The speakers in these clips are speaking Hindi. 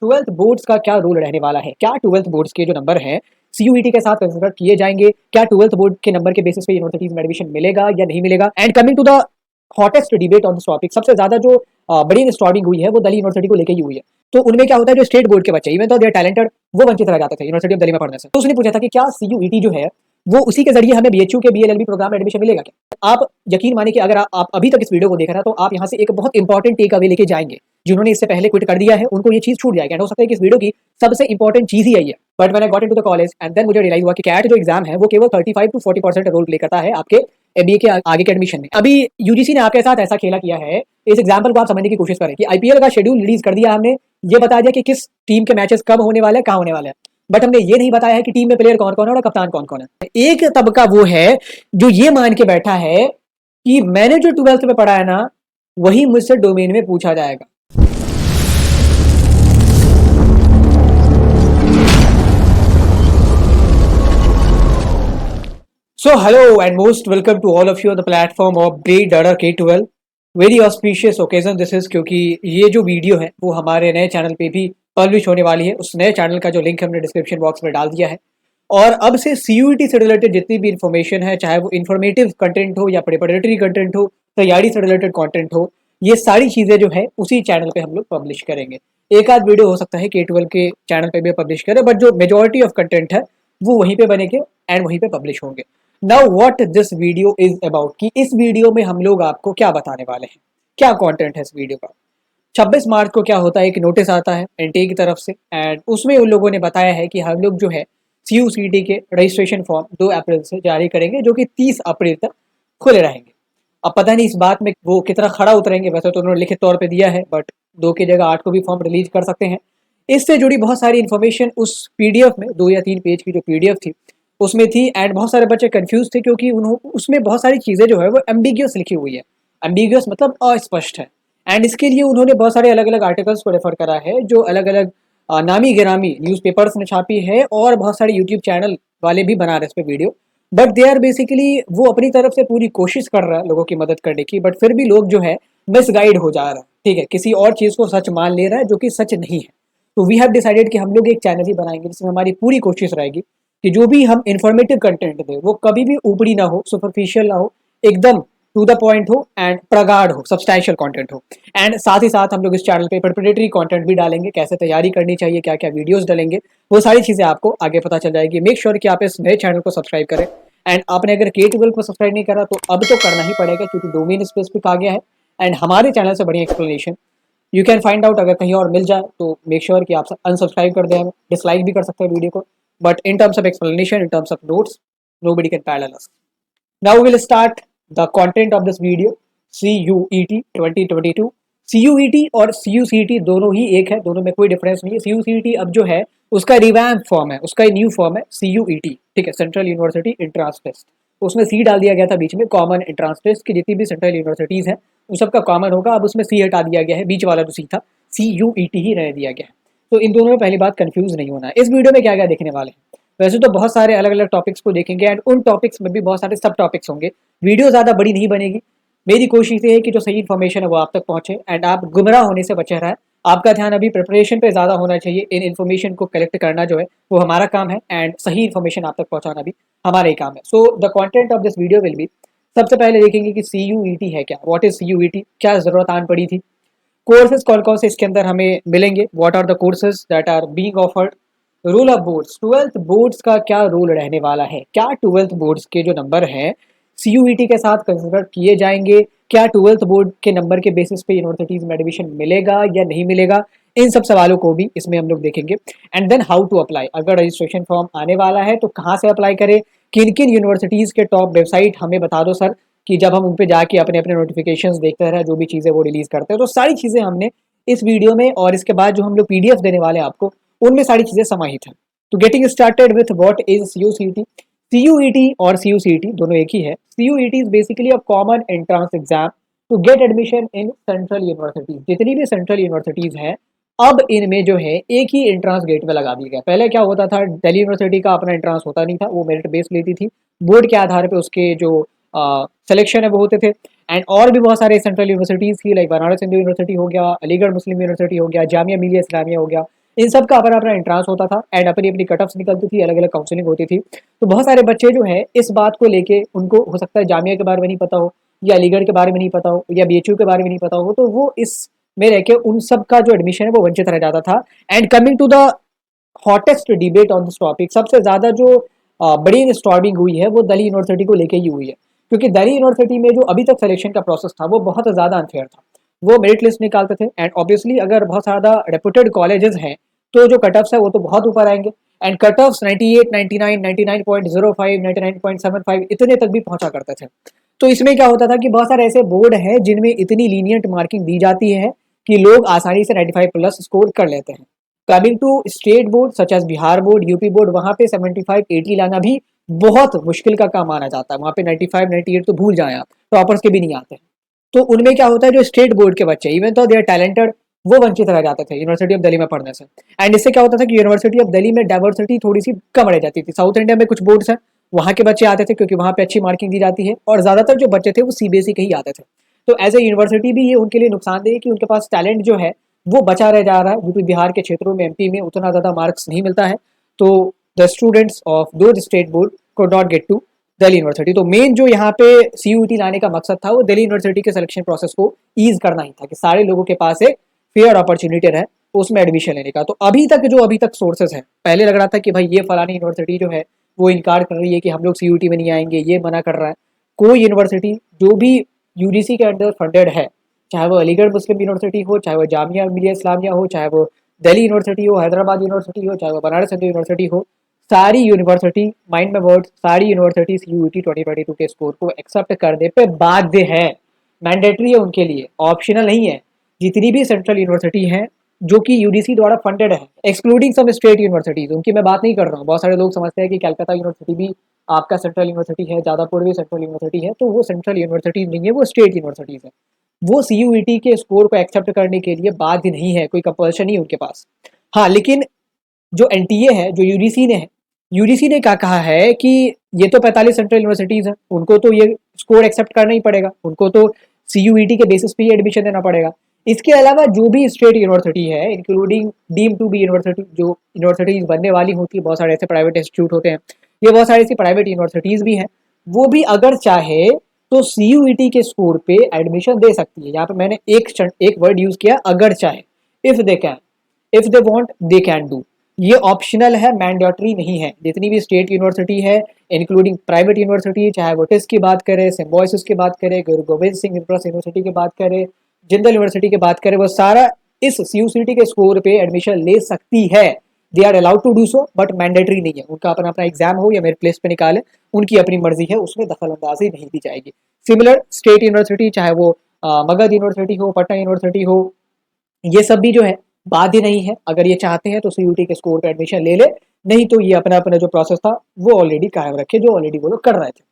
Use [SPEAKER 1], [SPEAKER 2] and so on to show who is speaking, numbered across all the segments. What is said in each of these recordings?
[SPEAKER 1] ट्वेल्थ बोर्ड्स का क्या रोल रहने वाला है, क्या ट्वेल्थ बोर्ड्स के जो नंबर हैं सीयूईटी के साथ कंसिडर किए जाएंगे, क्या ट्वेल्थ बोर्ड के नंबर के बेसिस पे यूनिवर्सिटीज में एडमिशन मिलेगा या नहीं मिलेगा। And coming to the hottest debate on this topic, सबसे ज्यादा जो बड़ी स्टॉर्मिंग हुई है वो दिल्ली यूनिवर्सिटी को लेकर ही हुई है। तो उनमें क्या होता है, जो स्टेट बोर्ड के बच्चे इवन तो दे टैलेंटेड, वो वंचित रह जाते थे यूनिवर्सिटी ऑफ दिल्ली में पढ़ने से। तो उसने पूछा था कि क्या सीयूईटी जो है वो उसी के जरिए हमें बीएचयू के बीएलएलबी प्रोग्राम में एडमिशन मिलेगा क्या। आप यकीन मानिए कि अगर आप अभी तक इस वीडियो को देख रहे हैं तो आप यहाँ से एक बहुत इंपॉर्टेंट टेक अवे लेके जाएंगे। जिन्होंने इससे पहले क्विट कर दिया है उनको ये चीज छूट जाएगी एंड हो सकता है कि इस वीडियो की सबसे इंपॉर्टेंट चीज ही यही है। बट मैंने got into the college and then मुझे रियलाइज हुआ कि कैट जो एग्जाम है वो केवल 35 to 40% रोल प्ले करता है आपके एमबीए के आगे के एडमिशन में। अभी यूजीसी ने आपके साथ ऐसा खेला किया है, इस एग्जाम्पल को आप समझने की कोशिश करें कि आईपीएल का शेड्यूल रिलीज कर दिया हमने, ये बता दिया कि किस टीम के मैचेस कब होने वाले हैं, कहाँ होने वाले हैं, बट हमने ये नहीं बताया है कि टीम में प्लेयर कौन कौन है और कप्तान कौन कौन है। एक तबका वो है जो ये मान के बैठा है कि मैंने जो 12th में पढ़ा है ना वही मुझसे डोमेन में पूछा जाएगा। So hello and most welcome to all of you on the platform of Braid Data K12. Very auspicious occasion this is, क्योंकि ये जो वीडियो है वो हमारे नए चैनल पे भी पब्लिश होने वाली है। उस नए चैनल का जो लिंक हमने डिस्क्रिप्शन बॉक्स में डाल दिया है और अब से सीयूईटी से रिलेटेड जितनी भी इन्फॉर्मेशन है, चाहे वो इन्फॉर्मेटिव कंटेंट हो या प्रिपरेटरी कंटेंट हो, तैयारी से रिलेटेड कंटेंट हो, ये सारी चीज़ें जो है उसी चैनल पे हम लोग पब्लिश करेंगे। एक आध वीडियो हो सकता है K12 के चैनल पे भी पब्लिश करें, बट जो मेजोरिटी ऑफ कंटेंट है वो वहीं पे बनेंगे एंड वहीं पे पब्लिश होंगे। Now what this video is about, कि इस वीडियो में हम लोग आपको क्या बताने वाले हैं, क्या कंटेंट है इस वीडियो का। 26 मार्च को क्या होता है, एक नोटिस आता है एनटीए की तरफ से एंड उसमें उन लोगों ने बताया है कि हम लोग जो है सीयूसीटी के रजिस्ट्रेशन फॉर्म 2 अप्रैल से जारी करेंगे, जो कि 30 अप्रैल तक खुले रहेंगे। अब पता नहीं इस बात में वो कितना खड़ा उतरेंगे, वैसे तो उन्होंने लिखित तौर पे दिया है, बट 2 की जगह 8 को भी फॉर्म रिलीज कर सकते हैं। इससे जुड़ी बहुत सारी इन्फॉर्मेशन उस पीडीएफ में 2 या 3 पेज की जो पीडीएफ थी उसमें थी एंड बहुत सारे बच्चे कंफ्यूज थे क्योंकि उसमें बहुत सारी चीज़ें जो है वो एम्बिगियस लिखी हुई है। एम्बिगियस मतलब अस्पष्ट है एंड इसके लिए उन्होंने बहुत सारे अलग अलग आर्टिकल्स को रेफर करा है जो अलग अलग नामी गिरामी न्यूज़पेपर्स ने छापी है और बहुत सारे यूट्यूब चैनल वाले भी बना रहे इस पे video. But they are basically वो अपनी तरफ से पूरी कोशिश कर रहा है लोगों की मदद करने की, बट फिर भी लोग जो है मिसगाइड हो जा रहा है, ठीक है, किसी और चीज़ को सच मान ले रहा है जो कि सच नहीं है। तो वी हैव डिसाइडेड कि हम लोग एक चैनल ही बनाएंगे जिसमें हमारी पूरी कोशिश रहेगी कि जो भी हम इंफॉर्मेटिव कंटेंट दें वो कभी भी ऊपरी ना हो, सुपरफिशियल ना हो, एकदम टू द पॉइंट हो एंड प्रगाढ़ हो, सब्सटैंशियल कंटेंट हो। एंड साथ ही साथ हम लोग इस चैनल पे प्रिपरेटरी कंटेंट भी डालेंगे, कैसे तैयारी करनी चाहिए, क्या क्या वीडियोस डालेंगे, वो सारी चीज़ें आपको आगे पता चल जाएगी। मेक श्योर कि आप इस नए चैनल को सब्सक्राइब करें एंड आपने अगर K12 को सब्सक्राइब नहीं करा तो अब तो करना ही पड़ेगा क्योंकि डोमेन स्पेसिफिक आ गया है एंड हमारे चैनल से बढ़िया explanation you can find out अगर कहीं और मिल जाए तो मेक श्योर कि आप अनसब्सक्राइब कर दें, डिसलाइक भी कर सकते हैं वीडियो को, but in terms of explanation, in terms of notes, nobody can parallel us. Now we'll start the content of this video. CUET 2022, CUET और CUCT दोनों ही एक है, दोनों में कोई डिफरेंस नहीं है। CUCT अब जो है उसका रिवैम्प फॉर्म है, उसका न्यू फॉर्म है CUET, ठीक है, सेंट्रल यूनिवर्सिटी एंट्रेंस टेस्ट। उसमें सी डाल दिया गया था बीच में, कॉमन एंट्रेंस टेस्ट की जितनी भी सेंट्रल यूनिवर्सिटीज हैं उन सबका कॉमन होगा, अब उसमें सी हटा दिया गया है, बीच वाला जो सी था CUET ही रह दिया गया है। तो इन दोनों में पहली बात कंफ्यूज नहीं होना है। इस वीडियो में क्या क्या देखने वाले हैं, वैसे तो बहुत सारे अलग अलग टॉपिक्स को देखेंगे एंड उन टॉपिक्स में भी बहुत सारे सब टॉपिक्स होंगे। वीडियो ज़्यादा बड़ी नहीं बनेगी, मेरी कोशिश ये है कि जो सही इन्फॉर्मेशन है वो आप तक पहुंचे एंड आप गुमराह होने से बचे रहें। आपका ध्यान अभी प्रिपरेशन पे ज़्यादा होना चाहिए, इन इन्फॉर्मेशन को कलेक्ट करना जो है वो हमारा काम है एंड सही इन्फॉर्मेशन आप तक पहुँचाना भी हमारा ही काम है। So the content of this video will be, सबसे पहले देखेंगे कि CUET है क्या, व्हाट इज CUET, क्या ज़रूरत आन पड़ी थी, कोर्सेज कौन कौन से इसके अंदर हमें मिलेंगे, what are the courses that are being offered, role of boards, twelfth boards का क्या रोल रहने वाला है, क्या ट्वेल्थ बोर्ड्स के जो नंबर हैं सीयूईटी के साथ कंसिडर किए जाएंगे, क्या ट्वेल्थ बोर्ड के नंबर के बेसिस पे यूनिवर्सिटीज में एडमिशन मिलेगा या नहीं मिलेगा, इन सब सवालों को भी इसमें हम लोग देखेंगे। And then how to apply, अगर रजिस्ट्रेशन फॉर्म आने वाला है तो कहाँ से अप्लाई करें, किन किन यूनिवर्सिटीज़ के टॉप वेबसाइट हमें बता दो सर, कि जब हम उन पर जाके अपने अपने नोटिफिकेशंस देखते रहे, जो भी चीज़ें वो रिलीज़ करते हैं, तो सारी चीज़ें हमने इस वीडियो में और इसके बाद जो हम लोग पीडीएफ देने वाले हैं आपको उनमें सारी चीज़ें समाहित हैं। तो getting started with what is CUCT, CUET और CUCT दोनों एक ही है। CUET is basically a common entrance exam to get admission in central universities. जितनी भी सेंट्रल यूनिवर्सिटीज हैं अब इनमें जो है एक ही एंट्रेंस गेट में लगा दिया गया। पहले क्या होता था, दिल्ली यूनिवर्सिटी का अपना एंट्रेंस होता नहीं था, वो मेरिट बेस लेती थी, बोर्ड के आधार पर उसके जो सिलेक्शन है वो होते थे। एंड और भी बहुत सारे सेंट्रल यूनिवर्सिटीज़ थी, लाइक बनारस हिंदू यूनिवर्सिटी हो गया, अलीगढ़ मुस्लिम यूनिवर्सिटी हो गया, जामिया मिलिया इस्लामिया हो गया, इन सब का अपना अपना एंट्रांस होता था एंड अपनी अपनी कट ऑफ्स निकलती थी, अलग अलग काउंसलिंग होती थी। तो बहुत सारे बच्चे जो है इस बात को लेके, उनको हो सकता है जामिया के बारे में नहीं पता हो, या अलीगढ़ के बारे में नहीं पता हो, या बीएचयू के बारे में नहीं पता हो, तो वो इस में रह के उन सब का जो एडमिशन है वो वंचित रह जाता था। And coming to the hottest debate on this topic, सबसे ज्यादा जो बड़ी स्टॉर्मिंग हुई है वो दिल्ली यूनिवर्सिटी को लेके ही हुई है, क्योंकि दिल्ली यूनिवर्सिटी में जो अभी तक सिलेक्शन का प्रोसेस था वो बहुत ज़्यादा अनफेयर था। वो मेरिट लिस्ट निकालते थे एंड ऑब्वियसली अगर बहुत ज़्यादा रेपुटेड कॉलेजेस हैं तो जो कट ऑफ्स है वो तो बहुत ऊपर आएंगे। एंड कट ऑफ्स 98, 99, 99.05, 99.75 इतने तक भी पहुंचा करते थे। तो इसमें क्या होता था कि बहुत सारे ऐसे बोर्ड हैं जिनमें इतनी लीनियंट मार्किंग दी जाती है कि लोग आसानी से 95 प्लस स्कोर कर लेते हैं। Coming to state board such as Bihar board, UP board, वहाँ पे 75, 80 लाना भी बहुत मुश्किल का काम माना जाता है। वहाँ पे 95, 98 तो भूल जाएं आप, टॉपर्स के भी नहीं आते। तो उनमें क्या होता है, जो स्टेट बोर्ड के बच्चे इवन तो दे आर टैलेंटेड, वो वंचित रह जाते थे यूनिवर्सिटी ऑफ दिल्ली में पढ़ने से। एंड इससे क्या होता था कि यूनिवर्सिटी ऑफ दिल्ली में डाइवर्सिटी थोड़ी सी कम रह जाती थी। साउथ इंडिया में कुछ बोर्ड्स हैं, वहाँ के बच्चे आते थे क्योंकि वहाँ पे अच्छी मार्किंग दी जाती है, और ज़्यादातर जो बच्चे थे वो सीबीएसई के ही आते थे। तो एज ए यूनिवर्सिटी भी ये उनके लिए नुकसानदेह है कि उनके पास टैलेंट जो है वो बचा रह जा रहा है। यूपी बिहार के क्षेत्रों में, एमपी में उतना ज़्यादा मार्क्स नहीं मिलता है, तो द स्टूडेंट्स ऑफ दो state board could not get to Delhi University. तो मेन जो यहाँ पे सीयूईटी लाने का मकसद था वो दिल्ली यूनिवर्सिटी के सिलेक्शन प्रोसेस को ईज करना ही था, कि सारे लोगों के पास एक फेयर अपॉर्चुनिटी रहे उसमें एडमिशन लेने का। तो अभी तक सोर्सेज हैं, पहले लग रहा था कि भाई ये फलानी यूनिवर्सिटी जो है वो इनकार कर रही है कि हम लोग सीयूईटी में नहीं आएंगे, ये मना कर रहा है। कोई यूनिवर्सिटी जो भी यूजीसी के अंडर फंडेड है, चाहे वो अलीगढ़ मुस्लिम यूनिवर्सिटी हो, चाहे वो जामिया मिलिया इस्लामिया हो, चाहे वो दिल्ली यूनिवर्सिटी हो, हैदराबाद यूनिवर्सिटी हो, चाहे वो बनारस हिंदू यूनिवर्सिटी हो, सारी यूनिवर्सिटी, माइंड में वर्ड, सारी यूनिवर्सिटी सीयूईटी 2022 के स्कोर को एक्सेप्ट करने पे बाध्य है। मैंडेटरी है उनके लिए, ऑप्शनल नहीं है। जितनी भी सेंट्रल यूनिवर्सिटी हैं जो कि यूजीसी द्वारा फंडेड है, एक्सक्लूडिंग सम स्टेट यूनिवर्सिटीज, उनकी मैं बात नहीं कर रहा हूँ। बहुत सारे लोग समझते हैं कि कलकत्ता यूनिवर्सिटी भी आपका सेंट्रल यूनिवर्सिटी है, जादापुर भी सेंट्रल यूनिवर्सिटी है, तो वो सेंट्रल यूनिवर्सिटीज नहीं है, वो स्टेट यूनिवर्सिटीज है। वो सीयूईटी के स्कोर को एक्सेप्ट करने के लिए बाध्य नहीं है, कोई कंपल्शन नहीं है उनके पास। हाँ, लेकिन जो एनटीए है, जो यूजीसी ने है, यूजीसी ने क्या कहा है कि ये तो 45 सेंट्रल यूनिवर्सिटीज हैं, उनको तो ये स्कोर एक्सेप्ट करना ही पड़ेगा, उनको तो सीयूईटी के बेसिस पे ही एडमिशन देना पड़ेगा। इसके अलावा जो भी स्टेट यूनिवर्सिटी है, including deem to be university, जो यूनिवर्सिटीज बनने वाली होती है, बहुत सारे ऐसे प्राइवेट इंस्टीट्यूट होते हैं, ये बहुत सारी ऐसी प्राइवेट यूनिवर्सिटीज भी हैं, वो भी अगर चाहे तो सीयूईटी के स्कोर पे एडमिशन दे सकती है। यहाँ पे मैंने एक वर्ड यूज किया, अगर चाहे, if they can, if they want they can do. ये ऑप्शनल है, मैंडेटरी नहीं है। जितनी भी स्टेट यूनिवर्सिटी है, इंक्लूडिंग प्राइवेट यूनिवर्सिटी, चाहे वो टिस की बात करें, सिम्बोयसिस की बात करें, गुरु गोविंद सिंह यूनिवर्सिटी की बात करें, जिंदल यूनिवर्सिटी की बात करें, वो सारा इस सीयूसीटी के स्कोर पे एडमिशन ले सकती है। They are allowed to do so, but mandatory नहीं है। उनका अपना अपना एग्जाम हो या मेरिट प्लेस पे निकाले, उनकी अपनी मर्जी है, उसमें दखल अंदाजी नहीं दी जाएगी। सिमिलर स्टेट यूनिवर्सिटी, चाहे वो मगध यूनिवर्सिटी हो, पटना यूनिवर्सिटी हो, ये सब भी जो है बाध्य नहीं है। अगर ये चाहते हैं तो सीयूटी के स्कोर पे एडमिशन ले ले, नहीं तो ये अपना अपना जो प्रोसेस था वो ऑलरेडी कायम रखे, जो ऑलरेडी वो लोग कर रहे थे।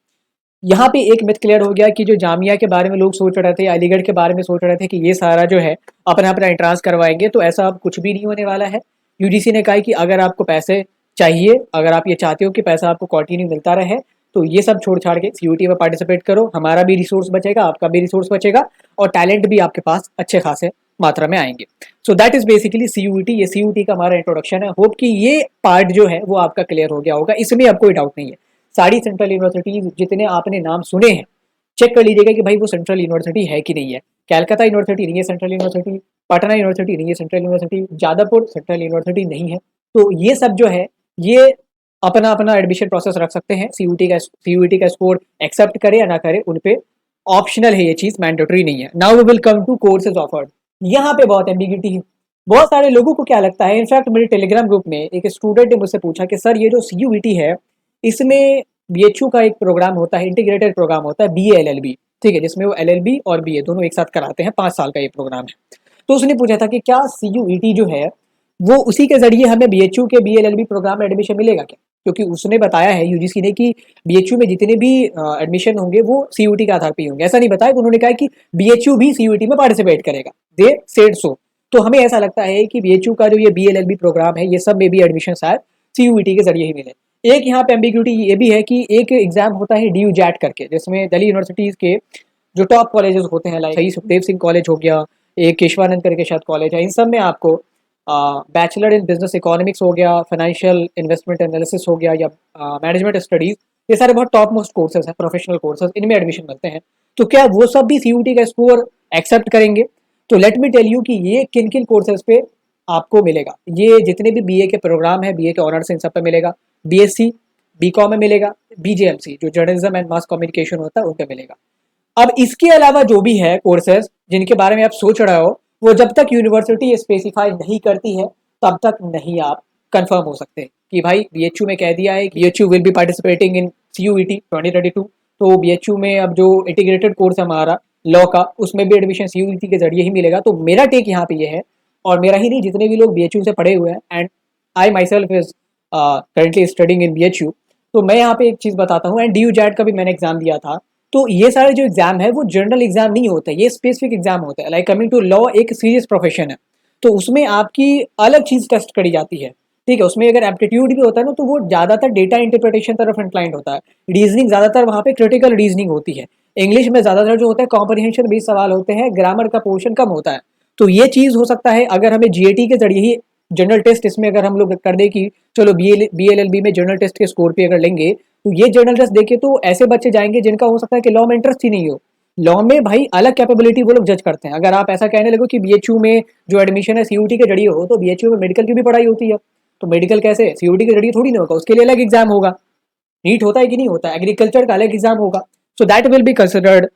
[SPEAKER 1] यहाँ पे एक मिथ क्लियर हो गया कि जो जामिया के बारे में लोग सोच रहे थे, अलीगढ़ के बारे में सोच रहे थे कि ये सारा जो है अपना अपना एंट्रांस करवाएंगे, तो ऐसा अब कुछ भी नहीं होने वाला है। यूजीसी ने कहा है कि अगर आपको पैसे चाहिए, अगर आप ये चाहते हो कि पैसा आपको कंटिन्यू मिलता रहे, तो ये सब छोड़ छाड़ के सीयूटी में पार्टिसिपेट करो, हमारा भी रिसोर्स बचेगा, आपका भी रिसोर्स बचेगा, और टैलेंट भी आपके पास अच्छे खासे मात्रा में आएंगे। So that is basically CUET. ये सीयूटी का हमारा इंट्रोडक्शन है। होप कि ये पार्ट जो है वो आपका क्लियर हो गया होगा, इसमें अब कोई डाउट नहीं है। सारी सेंट्रल यूनिवर्सिटीज जितने आपने नाम सुने हैं, चेक कर लीजिएगा कि भाई वो सेंट्रल यूनिवर्सिटी है कि नहीं है। कैलकाता यूनिवर्सिटी नहीं है सेंट्रल यूनिवर्सिटी, पटना यूनिवर्सिटी नहीं है central university, Jadavpur central university नहीं है। तो ये सब जो है ये अपना अपना एडमिशन प्रोसेस रख सकते हैं। सीयूईटी का स्कोर एक्सेप्ट करे या ना करे, उन पे ऑप्शनल है, ये चीज मैंडेटरी नहीं है। Now we will come to courses offered. यहाँ पे बहुत एम्बिग्यूटी है। बहुत सारे लोगों को क्या लगता है, इनफैक्ट मेरे टेलीग्राम ग्रुप में एक स्टूडेंट ने मुझसे पूछा कि सर ये जो सीयूईटी है, इसमें बीएचयू का एक प्रोग्राम होता है, इंटीग्रेटेड प्रोग्राम होता है, बीए एलएलबी, ठीक है, जिसमें वो एलएलबी और बीए दोनों एक साथ कराते हैं, 5 साल का ये प्रोग्राम है। तो उसने पूछा था कि क्या सीयूईटी जो है वो उसी के जरिए हमें बीएचयू के बीएलएलबी प्रोग्राम में एडमिशन मिलेगा क्या? क्योंकि उसने बताया है यूजीसी ने कि बीएचयू में जितने भी एडमिशन होंगे वो सीयूटी के आधार पर ही होंगे। ऐसा नहीं बताया, उन्होंने कहा कि बीएचयू भी सीयूटी में पार्टिसिपेट करेगा, दे सेड सो। तो हमें ऐसा लगता है कि बीएचयू का जो ये बीएलएलबी प्रोग्राम है, ये सब में भी एडमिशन शायद सीयूईटी के जरिए ही मिले। एक यहाँ पे एम्बिग्यूटी ये भी है कि एक एग्जाम होता है ड्यू जैट करके, जिसमें दिल्ली यूनिवर्सिटीज के जो टॉप कॉलेजेस होते हैं, लाइक सही सुखदेव सिंह कॉलेज हो गया, एक केशवानंद करके शायद कॉलेज है, इन सब में आपको बैचलर इन बिजनेस इकोनॉमिक्स हो गया, फाइनेंशियल इन्वेस्टमेंट एनालिसिस हो गया, या मैनेजमेंट स्टडीज, ये सारे बहुत टॉप मोस्ट कोर्सेज हैं, प्रोफेशनल कोर्सेज, इनमें एडमिशन मिलते हैं। तो क्या वो सब भी सीयूटी का स्कोर एक्सेप्ट करेंगे? तो लेट मी टेल यू कि ये किन किन कोर्सेज पे आपको मिलेगा। ये जितने भी बीए के प्रोग्राम है, बीए के ऑनर्स, इन सब पे मिलेगा। बीएससी, बीकॉम में मिलेगा, बीजेएमसी जो जर्नलिज्म एंड मास कम्युनिकेशन होता है उन पे मिलेगा। अब इसके अलावा जो भी है कोर्सेज जिनके बारे में आप सोच रहे हो, वो जब तक यूनिवर्सिटी स्पेसिफाई नहीं करती है तब तक नहीं आप कंफर्म हो सकते कि भाई बीएचयू में कह दिया है कि BHU will be participating in CUET 2022, तो बीएचयू में अब जो इंटीग्रेटेड कोर्स है हमारा लॉ का, उसमें भी एडमिशन सीयूईटी के जरिए ही मिलेगा। तो मेरा टेक यहाँ पे ये है, और मेरा ही नहीं, जितने भी लोग बीएचयू से पढ़े हुए हैं, and I my self is currently studying in BHU, तो मैं यहाँ पे एक चीज़ बताता हूँ, एंड डी यू जैट का भी मैंने एग्जाम दिया था। तो ये सारे जो एग्जाम है वो जनरल एग्जाम नहीं होते, ये स्पेसिफिक एग्जाम होते हैं। लाइक कमिंग टू लॉ, एक सीरियस प्रोफेशन है, तो उसमें आपकी अलग चीज़ टेस्ट करी जाती है, ठीक है। उसमें अगर एप्टीट्यूड भी होता है ना, तो वो ज़्यादातर डेटा इंटरप्रिटेशन तरफ इंक्लाइंड होता है। रीजनिंग ज़्यादातर वहाँ पे क्रिटिकल रीजनिंग होती है। इंग्लिश में ज़्यादातर जो होता है कॉम्प्रिहेंशन बेस्ड सवाल होते हैं, ग्रामर का पोर्शन कम होता है। तो ये चीज़ हो सकता है अगर हमें जीएटी के जरिए ही जनरल टेस्ट इसमें अगर हम लोग कर दे कि चलो बीएलएलबी में जनरल टेस्ट के स्कोर पे अगर लेंगे, तो ये जनरल टेस्ट देखे तो ऐसे बच्चे जाएंगे जिनका हो सकता है कि लॉ में इंटरेस्ट ही नहीं हो। लॉ में भाई अलग कैपेबिलिटी वो लोग जज करते हैं। अगर आप ऐसा कहने लगो कि बीएचयू में जो एडमिशन है सीयूटी के जरिए हो, तो बीएचयू में मेडिकल की भी पढ़ाई होती है, तो मेडिकल कैसे सीयूटी के जरिए थोड़ी नहीं होगा, उसके लिए अलग एग्जाम होगा। नीट होता है कि नहीं होता, एग्रीकल्चर का अलग एग्जाम होगा। So that will be considered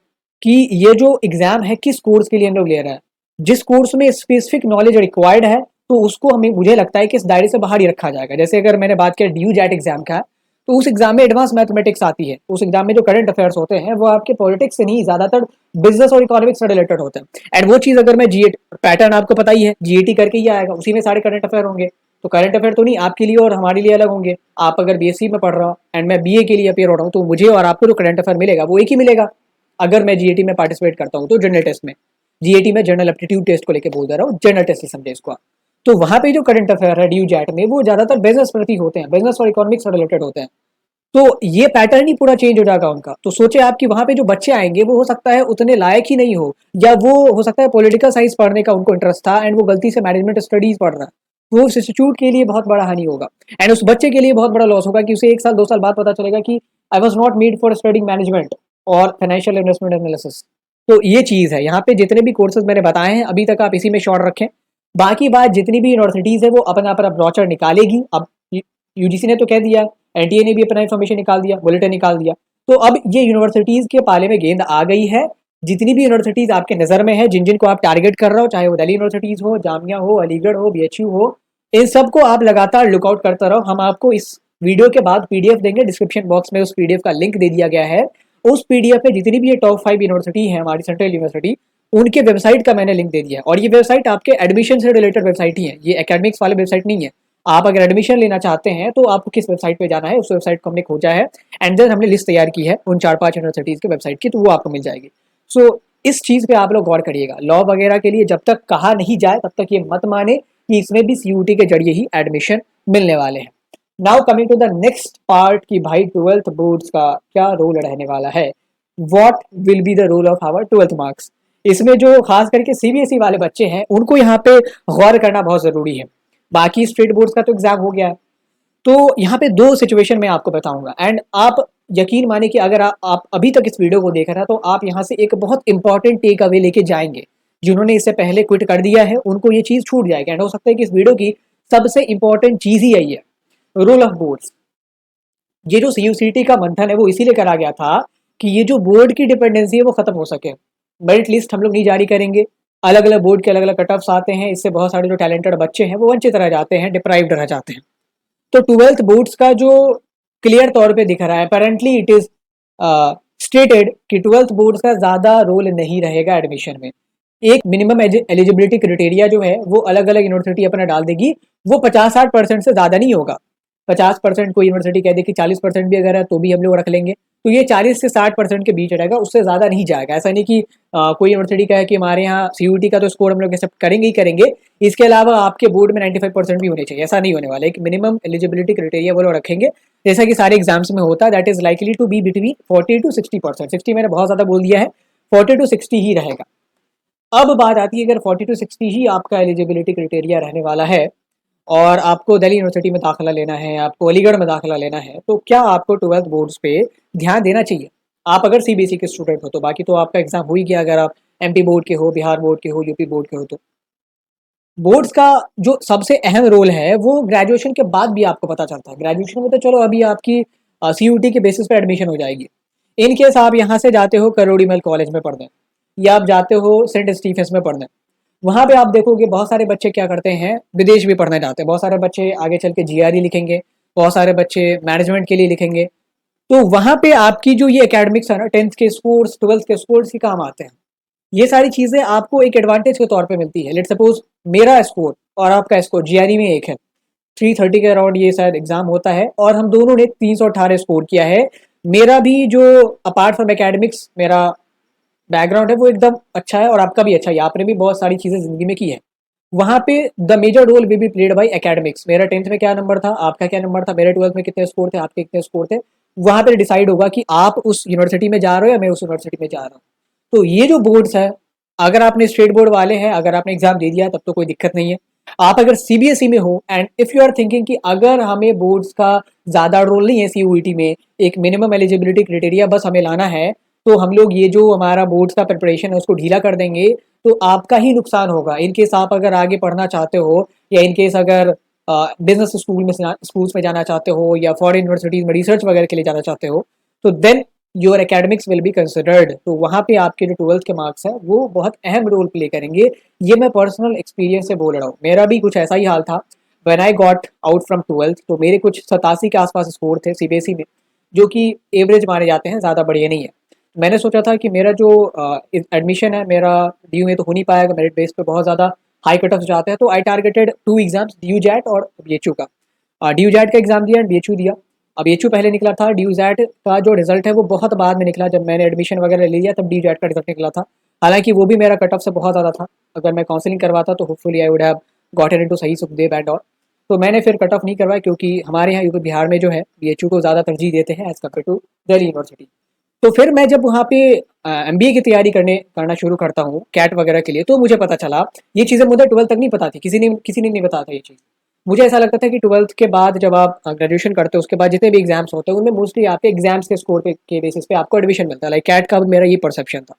[SPEAKER 1] कि ये जो एग्जाम है किस कोर्स के लिए हम लोग ले रहे हैं। जिस कोर्स में स्पेसिफिक नॉलेज रिक्वायर्ड है, तो उसको हमें, मुझे लगता है कि इस दायरे से बाहर ही रखा जाएगा। जैसे अगर मैंने बात किया ड्यू जैट एग्जाम का, तो उस एग्जाम में एडवांस मैथमेटिक्स आती है। उस एग्जाम में जो करंट अफेयर्स होते हैं वो आपके पॉलिटिक्स से नहीं, ज्यादातर बिजनेस और इकोनॉमिक्स से रिलेटेड होते हैं। एंड वो चीज अगर मैं जीएट पैटर्न आपको पता ही है, जीएटी करके ही आएगा, उसी में सारे करंट अफेयर होंगे। तो करंट अफेयर तो नहीं, आपके लिए और हमारे लिए अलग होंगे। आप अगर बीएससी में पढ़ रहा हूँ एंड मैं बीए के लिए अपेयर हो रहा हूँ, तो मुझे और आपको जो करंट अफेयर मिलेगा वो एक ही मिलेगा। अगर मैं जीएटी में पार्टिसिपेट करता हूँ तो जनरल टेस्ट में, जीएटी में जनरल एप्टीट्यूड टेस्ट को लेकर बोल दे रहा हूँ, जनरल टेस्ट ही समझे इसको। तो वहां पे जो करंट अफेयर है ड्यू जैट में, वो ज्यादातर बिजनेस प्रति होते हैं, बिजनेस और इकोनॉमिक्स से रिलेटेड होते हैं। तो ये पैटर्न ही पूरा चेंज हो जाएगा उनका। तो सोचे आप कि वहां पे जो बच्चे आएंगे वो हो सकता है उतने लायक ही नहीं हो, या वो हो सकता है पॉलिटिकल साइंस पढ़ने का उनको इंटरेस्ट था एंड वो गलती से मैनेजमेंट स्टडीज पढ़ रहा है, तो वो इंस्टीट्यूट के लिए बहुत बड़ा हानि होगा, एंड उस बच्चे के लिए बहुत बड़ा लॉस होगा कि उसे 1 साल 2 साल बाद पता चलेगा कि I was not made for studying management और फाइनेंशियल इन्वेस्टमेंट एनालिसिस। तो ये चीज़ है। यहाँ पे जितने भी कोर्सेज मैंने बताए हैं अभी तक आप इसी में शॉर्ट रखें। बाकी बात जितनी भी यूनिवर्सिटीज़ है वो अपना अपना ब्रॉचर निकालेगी। अब यूजीसी ने तो कह दिया, एनटीए ने भी अपना इन्फॉर्मेशन निकाल दिया, बुलेटिन निकाल दिया। तो अब ये यूनिवर्सिटीज़ के पाले में गेंद आ गई है। जितनी भी यूनिवर्सिटीज़ आपके नज़र में है, जिन जिन को आप टारगेट कर रहे हो, चाहे वो दिल्ली यूनिवर्सिटीज़ हो, जामिया हो, अलीगढ़ हो, बीएचयू हो, इन सबको आप लगातार लुकआउट करते रहो। हम आपको इस वीडियो के बाद पीडीएफ देंगे, डिस्क्रिप्शन बॉक्स में उस पीडीएफ का लिंक दे दिया गया है। उस पीडीएफ में जितनी भी ये टॉप 5 यूनिवर्सिटी है हमारी सेंट्रल यूनिवर्सिटी, उनके वेबसाइट का मैंने लिंक दे दिया है। और ये वेबसाइट आपके एडमिशन से रिलेटेड वेबसाइट ही है, ये एकेडमिक्स वाले वेबसाइट नहीं है। आप अगर एडमिशन लेना चाहते हैं तो आपको किस वेबसाइट पे जाना है, उस वेबसाइट को हमने खोजा है, एंड देन हमने लिस्ट तैयार की है उन 4-5 यूनिवर्सिटीज़ के वेबसाइट की, तो वो आपको मिल जाएगी। सो इस चीज़ पे आप लोग गौर करिएगा। लॉ वगैरह के लिए जब तक कहा नहीं जाए तब तक ये मत माने कि इसमें भी सीयूटी के जरिए ही एडमिशन मिलने वाले हैं। Now coming to the next part कि भाई 12th बोर्ड्स का क्या रोल रहने वाला है, what will be the role of our 12th marks. इसमें जो खास करके सीबीएसई वाले बच्चे हैं उनको यहाँ पे गौर करना बहुत ज़रूरी है। बाकी स्टेट बोर्ड्स का तो एग्जाम हो गया है। तो यहाँ पे 2 सिचुएशन मैं आपको बताऊंगा, एंड आप यकीन माने कि अगर आप अभी तक इस वीडियो को देख रहे हैं तो आप यहाँ से एक बहुत इंपॉर्टेंट टेक अवे लेके जाएंगे। जिन्होंने इससे पहले क्विट कर दिया है उनको ये चीज़ छूट जाएगी, एंड हो सकता है कि इस वीडियो की सबसे इंपॉर्टेंट चीज़ ही यही है, रोल ऑफ बोर्ड्स। ये जो सीयूसीटी का मंथन है वो इसीलिए करा गया था कि ये जो बोर्ड की डिपेंडेंसी है वो खत्म हो सके। मेरिट लिस्ट हम लोग नहीं जारी करेंगे, अलग अलग बोर्ड के अलग अलग कट ऑफ्स आते हैं, इससे बहुत सारे जो टैलेंटेड बच्चे हैं वो वंचित रह जाते हैं, डिप्राइव्ड रह जाते हैं। तो 12th बोर्ड्स का जो क्लियर तौर पे दिख रहा है, अपेरेंटली इट इज स्टेटेड कि 12th बोर्ड्स का ज़्यादा रोल नहीं रहेगा एडमिशन में। एक मिनिमम एलिजिबिलिटी क्राइटेरिया जो है वो अलग अलग यूनिवर्सिटी अपना डाल देगी, वो 50-60% से ज़्यादा नहीं होगा। 50% कोई यूनिवर्सिटी कह दे कि 40% भी अगर है तो भी हम लोग रख लेंगे, तो ये 40 से 60% के बीच रहेगा, उससे ज़्यादा नहीं जाएगा। ऐसा नहीं कि कोई यूनिवर्सिटी का है कि हमारे यहाँ सीयूटी का तो स्कोर हम लोग एक्सेप्ट करेंगे ही करेंगे, इसके अलावा आपके बोर्ड में 95% भी होने चाहिए, ऐसा नहीं होने वाला। एक मिनिमम एलिजिबिलिटी क्राइटेरिया वो लोग रखेंगे, जैसा कि सारे एग्जाम्स में होता है। That is likely to be between 40 to 60%। 60 मैंने बहुत ज़्यादा बोल दिया है, 40 to 60 ही रहेगा। अब बात आती है, अगर 40 to 60 ही आपका एलिजिबिलिटी क्राइटेरिया रहने वाला है और आपको दिल्ली यूनिवर्सिटी में दाखिला लेना है, आपको अलीगढ़ में दाखिला लेना है, तो क्या आपको 12th बोर्ड्स पे ध्यान देना चाहिए? आप अगर सीबीएसई के स्टूडेंट हो तो, बाकी तो आपका एग्जाम हो ही गया। अगर आप एमपी बोर्ड के हो, बिहार बोर्ड के हो, यूपी बोर्ड के हो, तो बोर्ड्स का जो सबसे अहम रोल है वो ग्रेजुएशन के बाद भी आपको पता चलता है। ग्रेजुएशन में तो चलो अभी आपकी सीयूटी के बेसिस पे एडमिशन हो जाएगी। इन केस आप यहाँ से जाते हो करोड़ीमल कॉलेज में पढ़ने, या आप जाते हो सेंट स्टीफेंस में पढ़ने, वहाँ पे आप देखोगे बहुत सारे बच्चे क्या करते हैं, विदेश भी पढ़ने जाते हैं। बहुत सारे बच्चे आगे चल के जीआरई लिखेंगे, बहुत सारे बच्चे मैनेजमेंट के लिए लिखेंगे। तो वहाँ पे आपकी जो ये एकेडमिक्स है ना, 10th के स्कोर्स, 12th के स्कोर्स ही काम आते हैं। ये सारी चीज़ें आपको एक एडवांटेज के तौर पे मिलती है। लेट्स सपोज मेरा स्कोर और आपका स्कोर जीआरई में एक है, 330 के अराउंड ये शायद एग्जाम होता है, और हम दोनों ने 318 स्कोर किया है। मेरा भी जो अपार्ट फ्रॉम एकेडमिक्स मेरा बैकग्राउंड है वो एकदम अच्छा है, और आपका भी अच्छा है। आपने भी बहुत सारी चीज़ें जिंदगी में की है। वहाँ पे the major role will be played by academics. मेरा 10th में क्या नंबर था, आपका क्या नंबर था, मेरे 12th में कितने स्कोर थे, आपके कितने स्कोर थे। वहाँ पे डिसाइड होगा कि आप उस यूनिवर्सिटी में जा रहे हो या मैं उस यूनिवर्सिटी में जा रहा हूँ। तो ये जो बोर्ड्स है, अगर आपने स्टेट बोर्ड वाले हैं, अगर आपने एग्जाम दे दिया तब तो कोई दिक्कत नहीं है। आप अगर सीबीएसई में हो and if you are thinking कि अगर हमें बोर्ड्स का ज़्यादा रोल नहीं है सीयूईटी में, एक मिनिमम एलिजिबिलिटी क्राइटेरिया बस हमें लाना है, तो हम लोग ये जो हमारा बोर्ड्स का प्रिपरेशन है उसको ढीला कर देंगे, तो आपका ही नुकसान होगा। इनकेस आप अगर आगे पढ़ना चाहते हो, या इनकेस अगर बिजनेस स्कूल्स में जाना चाहते हो, या फॉरेन यूनिवर्सिटीज में रिसर्च वगैरह के लिए जाना चाहते हो, तो then your academics will be considered. तो वहाँ पे आपके जो 12th के मार्क्स हैं वो बहुत अहम रोल प्ले करेंगे। ये मैं पर्सनल एक्सपीरियंस से बोल रहा हूँ, मेरा भी कुछ ऐसा ही हाल था। When I got out from 12th, तो मेरे कुछ 87 के आसपास स्कोर थे सीबीएसई में, जो कि एवरेज माने जाते हैं, ज़्यादा बढ़िया नहीं है। मैंने सोचा था कि मेरा जो एडमिशन है मेरा ड्यू में तो हो नहीं पाएगा, मेरिट बेस पे बहुत ज़्यादा हाई कट ऑफ जाते हैं। तो आई टारगेटेड 2 एग्जाम्स, ड्यू जैट और बीएचयू का। ड्यू जैट का एग्जाम दिया एंड बीएचयू दिया। अब बीएचयू पहले निकला था, ड्यू जैट का जो रिजल्ट है वो बहुत बाद में निकला। जब मैंने एडमिशन वगैरह ले लिया तब ड्यू जैट का रिजल्ट निकला था। हालांकि वो भी मेरा कट ऑफ से बहुत ज़्यादा था। अगर मैं काउंसलिंग करवाता तो hopefully I would have gotten into सही सुखदेव एंड ऑल। तो मैंने फिर कट ऑफ नहीं करवाया, क्योंकि हमारे यहाँ यूपी बिहार में जो है बीएचयू को ज़्यादा तरजीह देते हैं as compare to Delhi University. तो फिर मैं जब वहाँ पे एमबीए की तैयारी करना शुरू करता हूँ कैट वगैरह के लिए, तो मुझे पता चला ये चीज़ें मुझे 12th तक नहीं पता थी, किसी ने नहीं बताया था ये चीज़। मुझे ऐसा लगता था कि 12th के बाद जब आप ग्रेजुएशन करते हो उसके बाद जितने भी एग्जाम्स होते हैं उनमें मोस्टली आपके एग्जाम्स के स्कोर के बेसिस पे आपको एडमिशन मिलता है। लाइक कैट का मेरा ये परसेप्शन था।